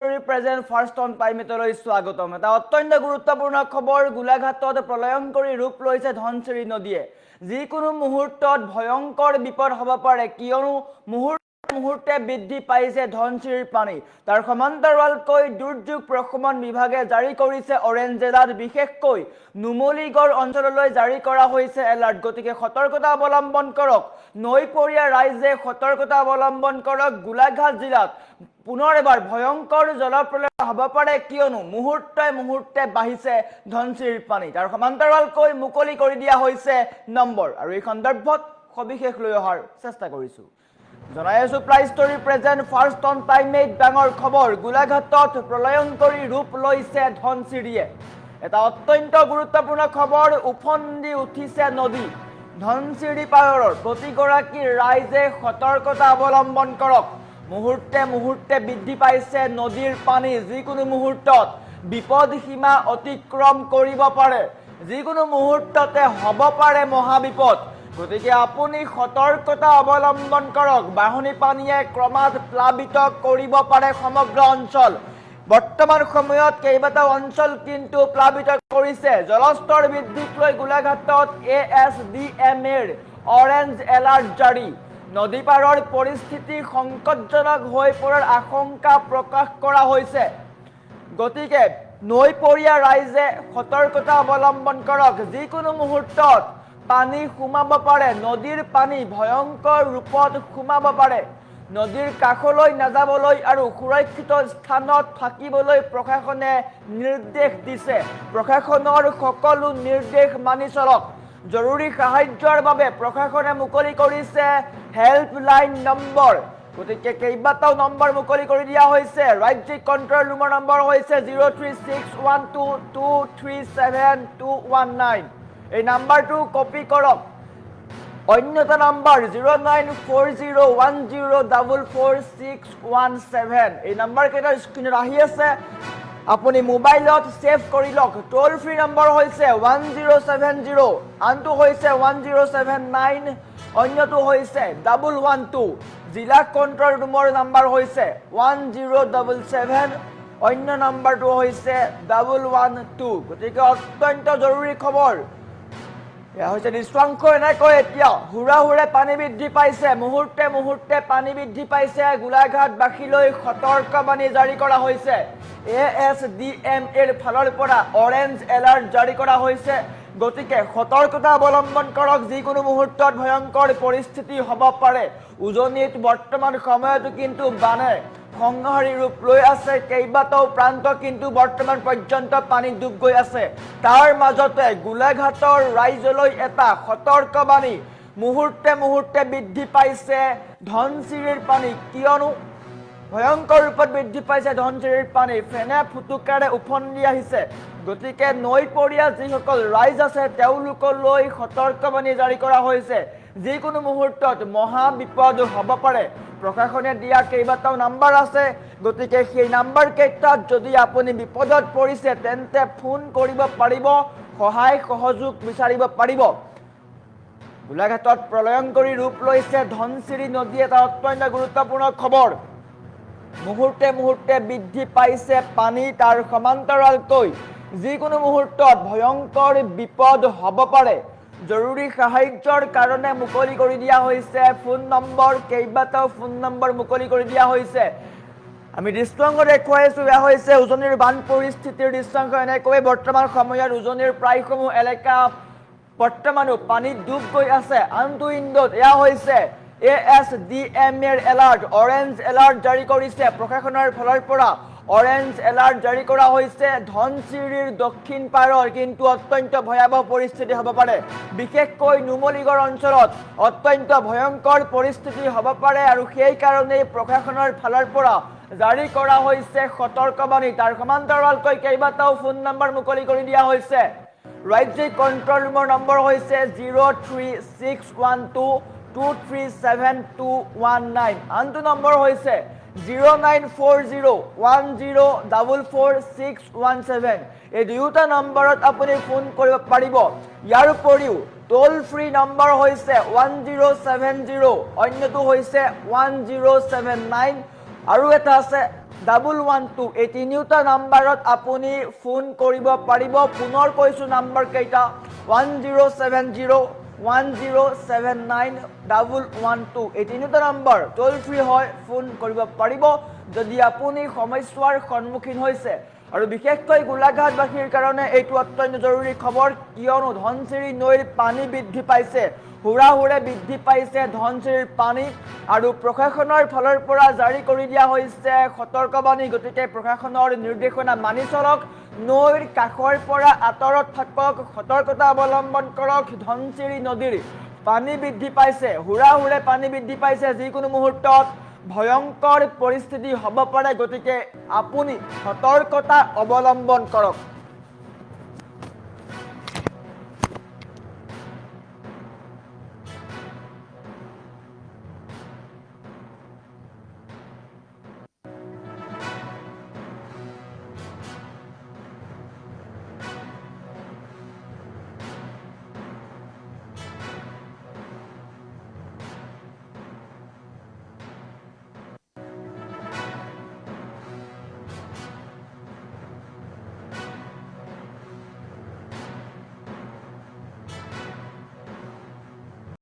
Present first on টাইমলৈ স্বাগতম। এটা অত্যন্ত গুৰুত্বপূৰ্ণ খবৰ, গোলাঘাটত প্ৰলয়ংকৰী ৰূপ লৈছে ধনশিৰি নদীয়ে। যিকোনো মুহূৰ্তত ভয়ংকৰ বিপদ হ'ব পাৰে, কিয়নো মুহূৰ্তে বৃদ্ধি পাইছে ধনশিৰিৰ পানী। তাৰ সমান্তৰালকৈ দুৰ্যোগ প্ৰশমন বিভাগে জাৰি কৰিছে অৰেঞ্জ এলাৰ্ট, বিশেষকৈ নুমলীগড় অঞ্চললৈ জাৰি কৰা হৈছে এলাৰ্ট। গতিকে সতৰ্কতা অৱলম্বন কৰক, নৈপৰীয়া ৰাইজে সতৰ্কতা অৱলম্বন কৰক। গোলাঘাট জিলাত পুনৰ এবাৰ ভয়ংকৰ জলপ্ৰলয় হ'ব পাৰে, কিয়নো মুহূৰ্তে বাঢ়িছে ধনশিৰিৰ পানী। তাৰ সমান্তৰালকৈ মুকলি কৰি দিয়া হৈছে নম্বৰ, আৰু এই সন্দৰ্ভত সবিশেষ লৈ অহাৰ চেষ্টা কৰিছোঁ। জনাই আছো ply story present first on time. ডাঙৰ খবৰ, গোলাঘাটত প্ৰলয়ংকৰী ৰূপ লৈছে ধনশিৰিয়ে। এটা অত্যন্ত গুৰুত্বপূৰ্ণ খবৰ, উফন্দি উঠিছে নদী। ধনশিৰি পাৰৰ প্ৰতিগৰাকী ৰাইজে সতৰ্কতা অৱলম্বন কৰক। মুহূৰ্তে বৃদ্ধি পাইছে নদীৰ পানী। যিকোনো মুহূৰ্তত বিপদ সীমা অতিক্ৰম কৰিব পাৰে, যিকোনো মুহূৰ্ততে হ'ব পাৰে মহাবিপদ। গতিকে আপুনি সতৰ্কতা অৱলম্বন কৰক। বাঢ়নী পানীয়ে ক্ৰমাৎ প্লাবিত কৰিব পাৰে সমগ্ৰ অঞ্চল। বৰ্তমান সময়ত কেইবাটাও অঞ্চল কিন্তু প্লাবিত কৰিছে। জলস্তৰ বৃদ্ধিক লৈ গোলাঘাটত ASDMৰ অৰেঞ্জ এলাৰ্ট জাৰি। নদী পাৰৰ পৰিস্থিতি সংকটজনক হৈ পৰাৰ আশংকা প্ৰকাশ কৰা হৈছে। গতিকে নৈপৰীয়া ৰাইজে সতৰ্কতা অৱলম্বন কৰক। যিকোনো মুহূৰ্তত পানী সোমাব পাৰে, নদীৰ পানী ভয়ংকৰ ৰূপত সোমাব পাৰে। নদীৰ কাষলৈ নাযাবলৈ আৰু সুৰক্ষিত স্থানত থাকিবলৈ প্ৰশাসনে নিৰ্দেশ দিছে। প্ৰশাসনৰ সকলো নিৰ্দেশ মানি চলক। জৰুৰী সাহায্যৰ বাবে প্ৰশাসনে মুকলি কৰিছে হেল্পলাইন নম্বৰ। গতিকে কেইবাটাও নম্বৰ মুকলি কৰি দিয়া হৈছে। ৰাজ্যিক কণ্ট্ৰল ৰুমৰ নম্বৰ হৈছে 036122372219। এই নাম্বাৰটো কপি কৰক। অন্য এটা নাম্বাৰ 094010444617। এই নাম্বাৰকেইটা স্ক্ৰীনত আহি আছে, আপুনি মোবাইলত ছেভ কৰি লওক। টোল ফ্ৰী নম্বৰ হৈছে 1070, আনটো হৈছে 1079, অন্যটো হৈছে 112। জিলা কণ্ট্ৰল ৰুমৰ নাম্বাৰ হৈছে 1077, অন্য নাম্বাৰটো হৈছে 112। গতিকে অত্যন্ত জৰুৰী খবৰ। এয়া হৈছে দৃশ্যাংশ। এনেকৈ এতিয়া হুৰাহুৰে পানী বৃদ্ধি পাইছে, মুহূৰ্তে পানী বৃদ্ধি পাইছে। গোলাঘাটবাসীলৈ সতৰ্কবাণী জাৰি কৰা হৈছে। ASDMৰ ফালৰ পৰা অৰেঞ্জ এলাৰ্ট জাৰি কৰা হৈছে। গতিকে সতৰ্কতা অৱলম্বন কৰক। যিকোনো মুহূৰ্তত ভয়ংকৰ পৰিস্থিতি হ'ব পাৰে। উজনিত বৰ্তমান সময়তো কিন্তু বানে সংহাৰী ৰূপ লৈ আছে। কেইবাটাও প্ৰান্ত কিন্তু বৰ্তমান পৰ্যন্ত পানী ডুব গৈ আছে। তাৰ মাজতে গোলাঘাটৰ ৰাইজলৈ এটা সতৰ্কবাণী। মুহূৰ্তে বৃদ্ধি পাইছে ধনশিৰিৰ পানী, কিয়নো ভয়ংকৰ ৰূপত বৃদ্ধি পাইছে ধনশিৰিৰ পানী। ফেনে ফুটুকাৰে উফন্দি আহিছে। গতিকে নৈপৰীয়া যিসকল ৰাইজ আছে তেওঁলোকলৈ সতৰ্কবাণী জাৰি কৰা হৈছে। যিকোনো মুহূৰ্তত মহাবিপদ হ'ব পাৰে। প্ৰশাসনে দিয়া কেইবাটাও নাম্বাৰ আছে। গতিকে সেই নাম্বাৰ কেইটাত যদি আপুনি বিপদত পৰিছে তেন্তে ফোন কৰিব পাৰিব, সহায় সহযোগ বিচাৰিব পাৰিব। গোলাঘাটত প্ৰলয়ংকৰী ৰূপ লৈছে ধনশিৰি নদী। এটা অত্যন্ত গুৰুত্বপূৰ্ণ খবৰ। মুহূৰ্তে বৃদ্ধি পাইছে পানী। তাৰ সমান্তৰালকৈ যিকোনো মুহূৰ্তত ভয়ংকৰ বিপদ হ'ব পাৰে। জৰুৰী সাহায্যৰ কাৰণে মুকলি কৰি দিয়া হৈছে ফোন নম্বৰ। কেইবাটাও ফোন নম্বৰ মুকলি কৰি দিয়া হৈছে। আমি দৃশ্যাংশ দেখুৱাইছোঁ। এয়া হৈছে উজনিৰ বান পৰিস্থিতিৰ দৃশ্যাংশ। এনেকৈ বৰ্তমান সময়ত উজনিৰ প্ৰায়সমূহ এলেকা বৰ্তমানো পানীত ডুব গৈ আছে। আনটো ইণ্ডত এয়া হৈছে ASDMৰ এলাৰ্ট, অৰেঞ্জ এলাৰ্ট জাৰি কৰিছে প্ৰশাসনৰ ফালৰ পৰা। অৰেঞ্জ এলাৰ্ট জাৰি কৰা হৈছে। ধনশিৰিৰ দক্ষিণ পাৰৰ কিন্তু অত্যন্ত ভয়াৱহ পৰিস্থিতি হ'ব পাৰে। বিশেষকৈ নুমলীগড় অঞ্চলত অত্যন্ত ভয়ংকৰ পৰিস্থিতি হ'ব পাৰে, আৰু সেইকাৰণেই প্ৰশাসনৰ ফালৰ পৰা জাৰি কৰা হৈছে সতৰ্কবাণী। তাৰ সমান্তৰালকৈ কেইবাটাও ফোন নম্বৰ মুকলি কৰি দিয়া হৈছে। ৰাজ্যিক কণ্ট্ৰল ৰুমৰ নম্বৰ হৈছে 036122372219, আনটো নম্বৰ হৈছে 094010444617। এই দুয়োটা নম্বৰত আপুনি ফোন কৰিব পাৰিব। ইয়াৰ উপৰিও টোল ফ্ৰী নম্বৰ হৈছে 1070, অন্যটো হৈছে 1079, আৰু এটা আছে 112 এই তিনিওটা নাম্বাৰত আপুনি ফোন কৰিব পাৰিব পুনৰ কৈছো নাম্বাৰ কেইটা 1070 1079 112 এই তিনিটা নাম্বাৰ টোল ফ্ৰী হয় ফোন কৰিব পাৰিব যদি আপুনি সমস্যাৰ সন্মুখীন হৈছে আৰু বিশেষকৈ গোলাঘাটবাসীৰ কাৰণে এইটো অত্যন্ত জৰুৰী খবৰ কিয়নো ধনচিৰি নৈৰ পানী বৃদ্ধি পাইছে হুৰাহুৰে বৃদ্ধি পাইছে ধনচিৰিৰ পানী আৰু প্ৰশাসনৰ ফালৰ পৰা জাৰি কৰি দিয়া হৈছে সতৰ্কবাণী গতিকে প্ৰশাসনৰ নিৰ্দেশনা মানি চলক নৈৰ কাষৰ পৰা আঁতৰত থাকক সতৰ্কতা অৱলম্বন কৰক ধনচিৰি নদীৰ পানী বৃদ্ধি পাইছে হুৰাহুৰে পানী বৃদ্ধি পাইছে যিকোনো মুহূৰ্তত ভয়ংকৰ পৰিস্থিতি হ'ব পাৰে গতিকে আপুনি সতৰ্কতা অৱলম্বন কৰক